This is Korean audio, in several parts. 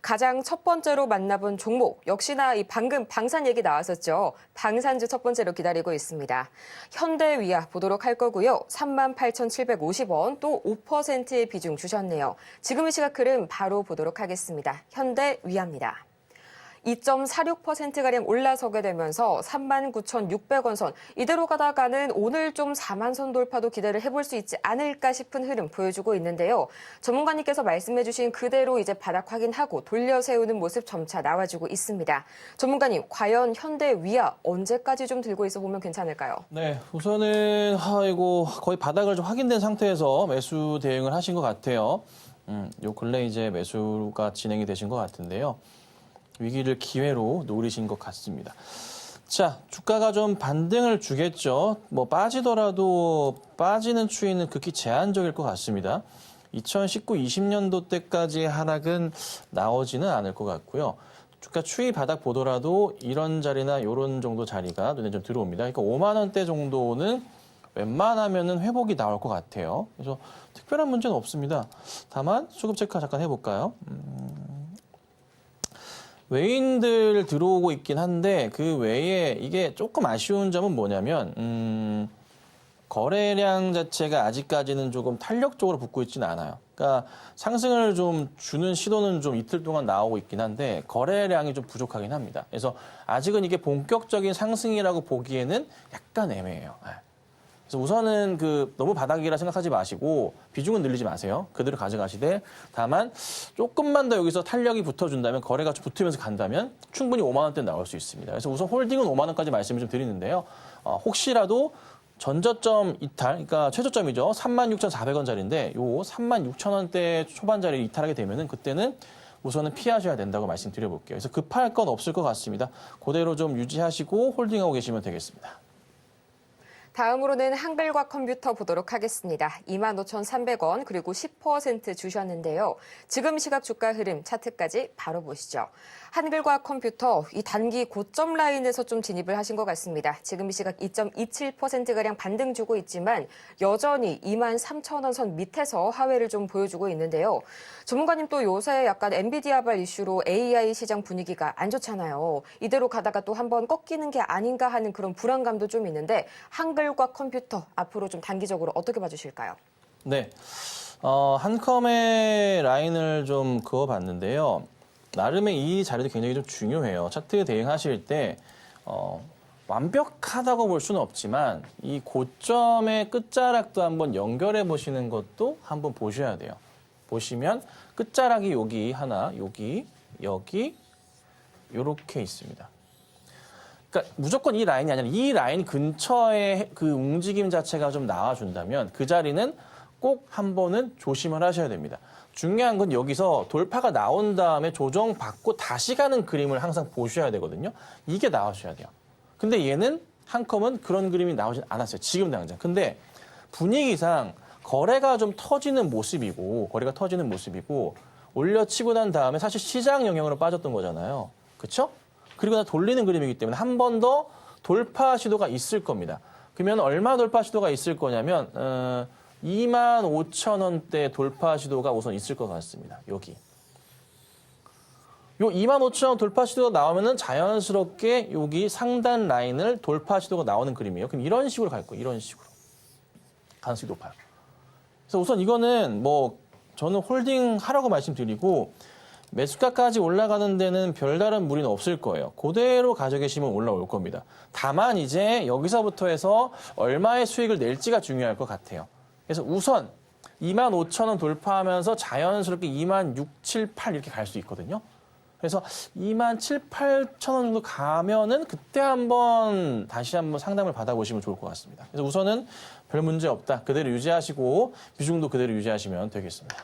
가장 첫 번째로 만나본 종목, 역시나 방금 방산 얘기 나왔었죠. 방산주 첫 번째로 기다리고 있습니다. 현대위아 보도록 할 거고요. 38,750원, 또 5%의 비중 주셨네요. 지금 이 시각 흐름 바로 보도록 하겠습니다. 현대위아입니다. 2.46%가량 올라서게 되면서 39,600원 선. 이대로 가다가는 오늘 좀 4만 선 돌파도 기대를 해볼 수 있지 않을까 싶은 흐름 보여주고 있는데요. 전문가님께서 말씀해 주신 그대로 이제 바닥 확인하고 돌려 세우는 모습 점차 나와주고 있습니다. 전문가님, 과연 현대위아 언제까지 좀 들고 있어 보면 괜찮을까요? 네, 우선은 이거 거의 바닥을 좀 확인된 상태에서 매수 대응을 하신 것 같아요. 요 근래 이제 매수가 진행이 되신 것 같은데요. 위기를 기회로 노리신 것 같습니다. 자, 주가가 좀 반등을 주겠죠. 뭐 빠지더라도 빠지는 추이는 극히 제한적일 것 같습니다. 2019, 20년도 때까지의 하락은 나오지는 않을 것 같고요. 주가 추이 바닥 보더라도 이런 자리나 이런 정도 자리가 눈에 좀 들어옵니다. 그러니까 5만 원대 정도는 웬만하면은 회복이 나올 것 같아요. 그래서 특별한 문제는 없습니다. 다만 수급 체크 잠깐 해볼까요? 외인들 들어오고 있긴 한데 그 외에 이게 조금 아쉬운 점은 뭐냐면 거래량 자체가 아직까지는 조금 탄력적으로 붙고 있지는 않아요. 그러니까 상승을 좀 주는 시도는 좀 이틀 동안 나오고 있긴 한데 거래량이 좀 부족하긴 합니다. 그래서 아직은 이게 본격적인 상승이라고 보기에는 약간 애매해요. 그래서 우선은 너무 바닥이라 생각하지 마시고 비중은 늘리지 마세요. 그대로 가져가시되 다만 조금만 더 여기서 탄력이 붙어준다면 거래가 좀 붙으면서 간다면 충분히 5만 원대 나올 수 있습니다. 그래서 우선 홀딩은 5만 원까지 말씀을 좀 드리는데요. 혹시라도 전저점 이탈, 그러니까 최저점이죠. 36,400원짜리인데 요 36,000원대 초반짜리 이탈하게 되면은 그때는 우선은 피하셔야 된다고 말씀드려볼게요. 그래서 급할 건 없을 것 같습니다. 그대로 좀 유지하시고 홀딩하고 계시면 되겠습니다. 다음으로는 한글과 컴퓨터 보도록 하겠습니다. 25,300원 그리고 10% 주셨는데요. 지금 시각 주가 흐름 차트까지 바로 보시죠. 한글과 컴퓨터 이 단기 고점 라인에서 좀 진입을 하신 것 같습니다. 지금 이 시각 2.27%가량 반등 주고 있지만 여전히 23,000원 선 밑에서 하회를 좀 보여주고 있는데요. 전문가님 또 요새 약간 엔비디아발 이슈로 AI 시장 분위기가 안 좋잖아요. 이대로 가다가 또 한번 꺾이는 게 아닌가 하는 그런 불안감도 좀 있는데 한글과 컴퓨터 앞으로 좀 단기적으로 어떻게 봐주실까요? 네, 한컴의 라인을 좀 그어봤는데요. 나름의 이 자리도 굉장히 좀 중요해요. 차트 대응하실 때 완벽하다고 볼 수는 없지만 이 고점의 끝자락도 한번 연결해 보시는 것도 한번 보셔야 돼요. 보시면 끝자락이 여기 하나, 여기, 이렇게 있습니다. 그러니까 무조건 이 라인이 아니라 이 라인 근처에 그 움직임 자체가 좀 나와준다면 그 자리는 꼭 한 번은 조심을 하셔야 됩니다. 중요한 건 여기서 돌파가 나온 다음에 조정받고 다시 가는 그림을 항상 보셔야 되거든요. 이게 나와줘야 돼요. 근데 얘는 한컴은 그런 그림이 나오진 않았어요. 지금 당장. 근데 분위기상 거래가 좀 터지는 모습이고 올려치고 난 다음에 사실 시장 영향으로 빠졌던 거잖아요. 그렇죠? 그리고 나 돌리는 그림이기 때문에 한 번 더 돌파 시도가 있을 겁니다. 그러면 얼마 돌파 시도가 있을 거냐면 25,000원대 돌파 시도가 우선 있을 것 같습니다. 여기. 요 25,000원 돌파 시도가 나오면은 자연스럽게 여기 상단 라인을 돌파 시도가 나오는 그림이에요. 그럼 이런 식으로 갈 거예요. 이런 식으로. 가능성이 높아요. 그래서 우선 이거는 저는 홀딩 하라고 말씀드리고 매수가까지 올라가는 데는 별다른 무리는 없을 거예요. 그대로 가져 계시면 올라올 겁니다. 다만 이제 여기서부터 해서 얼마의 수익을 낼지가 중요할 것 같아요. 그래서 우선 25,000원 돌파하면서 자연스럽게 26,700 이렇게 갈 수 있거든요. 그래서 27,800원 정도 가면은 그때 다시 한번 상담을 받아보시면 좋을 것 같습니다. 그래서 우선은 별 문제 없다. 그대로 유지하시고 비중도 그대로 유지하시면 되겠습니다.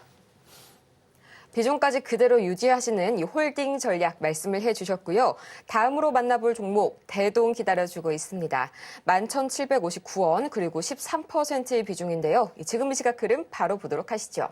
비중까지 그대로 유지하시는 이 홀딩 전략 말씀을 해주셨고요. 다음으로 만나볼 종목 대동 기다려주고 있습니다. 11,759원 그리고 13%의 비중인데요. 지금 이 시각 흐름 바로 보도록 하시죠.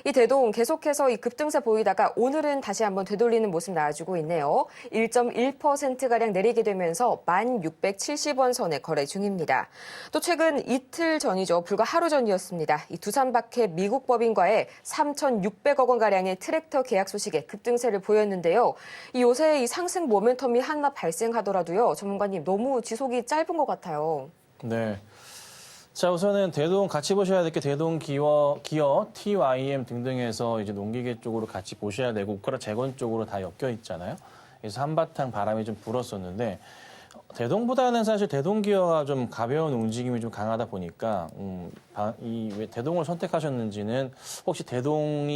이 대동 계속해서 이 급등세 보이다가 오늘은 다시 한번 되돌리는 모습 나와주고 있네요. 1.1%가량 내리게 되면서 1,670원 선에 거래 중입니다. 또 최근 이틀 전이죠. 불과 하루 전이었습니다. 이 두산박해 미국 법인과의 3,600억 원가량의 트랙터 계약 소식에 급등세를 보였는데요. 이 요새 이 상승 모멘텀이 하나 발생하더라도요. 전문가님 너무 지속이 짧은 것 같아요. 네. 자, 우선은 대동 같이 보셔야 될 게 대동 기어, TYM 등등에서 이제 농기계 쪽으로 같이 보셔야 되고 우크라 재건 쪽으로 다 엮여 있잖아요. 그래서 한바탕 바람이 좀 불었었는데 대동보다는 사실 대동 기어가 좀 가벼운 움직임이 좀 강하다 보니까 왜 대동을 선택하셨는지는 혹시 대동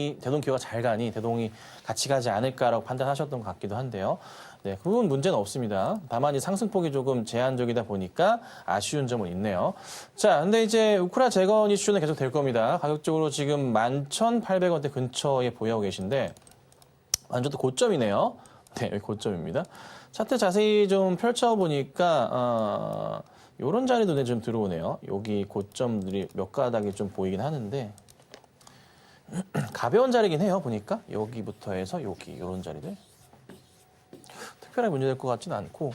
기어가 잘 가니 대동이 같이 가지 않을까라고 판단하셨던 것 같기도 한데요. 네, 그건 문제는 없습니다. 다만 이 상승폭이 조금 제한적이다 보니까 아쉬운 점은 있네요. 자, 근데 이제 우크라 재건 이슈는 계속 될 겁니다. 가격적으로 지금 11,800원대 근처에 보유하고 계신데 완전 또 고점이네요. 네, 여기 고점입니다. 차트 자세히 좀 펼쳐보니까 이런 자리도 눈에 좀 들어오네요. 여기 고점들이 몇 가닥이 좀 보이긴 하는데 가벼운 자리긴 해요. 보니까 여기부터 해서 여기 이런 자리들. 특별하게 문제될 것 같지는 않고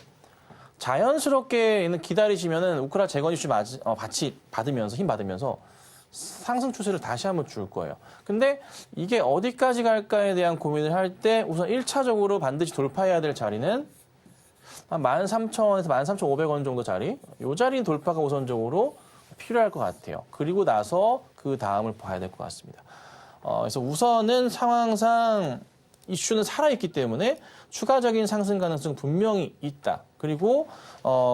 자연스럽게 기다리시면은 우크라 재건 이슈 같이 받으면서 힘 받으면서 상승 추세를 다시 한번 줄 거예요. 근데 이게 어디까지 갈까에 대한 고민을 할 때 우선 1차적으로 반드시 돌파해야 될 자리는 한 13,000원에서 13,500원 정도 자리, 이 자리 돌파가 우선적으로 필요할 것 같아요. 그리고 나서 그 다음을 봐야 될 것 같습니다. 그래서 우선은 상황상 이슈는 살아있기 때문에 추가적인 상승 가능성 분명히 있다. 그리고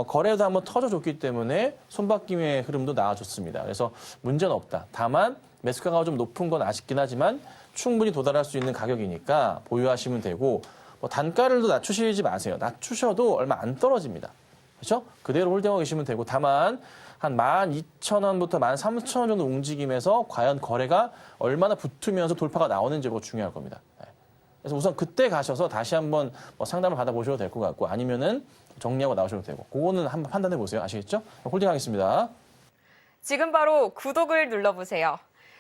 거래도 한번 터져줬기 때문에 손바뀜의 흐름도 나와줬습니다. 그래서 문제는 없다. 다만 매수가가 좀 높은 건 아쉽긴 하지만 충분히 도달할 수 있는 가격이니까 보유하시면 되고 뭐 단가를 더 낮추시지 마세요. 낮추셔도 얼마 안 떨어집니다. 그렇죠? 그대로 홀딩하고 계시면 되고 다만 한 12,000원부터 13,000원 정도 움직임에서 과연 거래가 얼마나 붙으면서 돌파가 나오는지가 중요할 겁니다. 그래서 우선 그때 가셔서 다시 한번 상담을 받아보셔도 될 것 같고 아니면은 정리하고 나오셔도 되고 그거는 한번 판단해 보세요. 아시겠죠? 홀딩하겠습니다. 지금 바로 구독을 눌러보세요.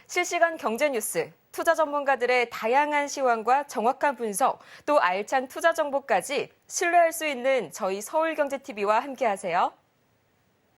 실시간 경제 뉴스, 투자 전문가들의 다양한 시황과 정확한 분석, 또 알찬 투자 정보까지 신뢰할 수 있는 저희 서울경제TV와 함께하세요.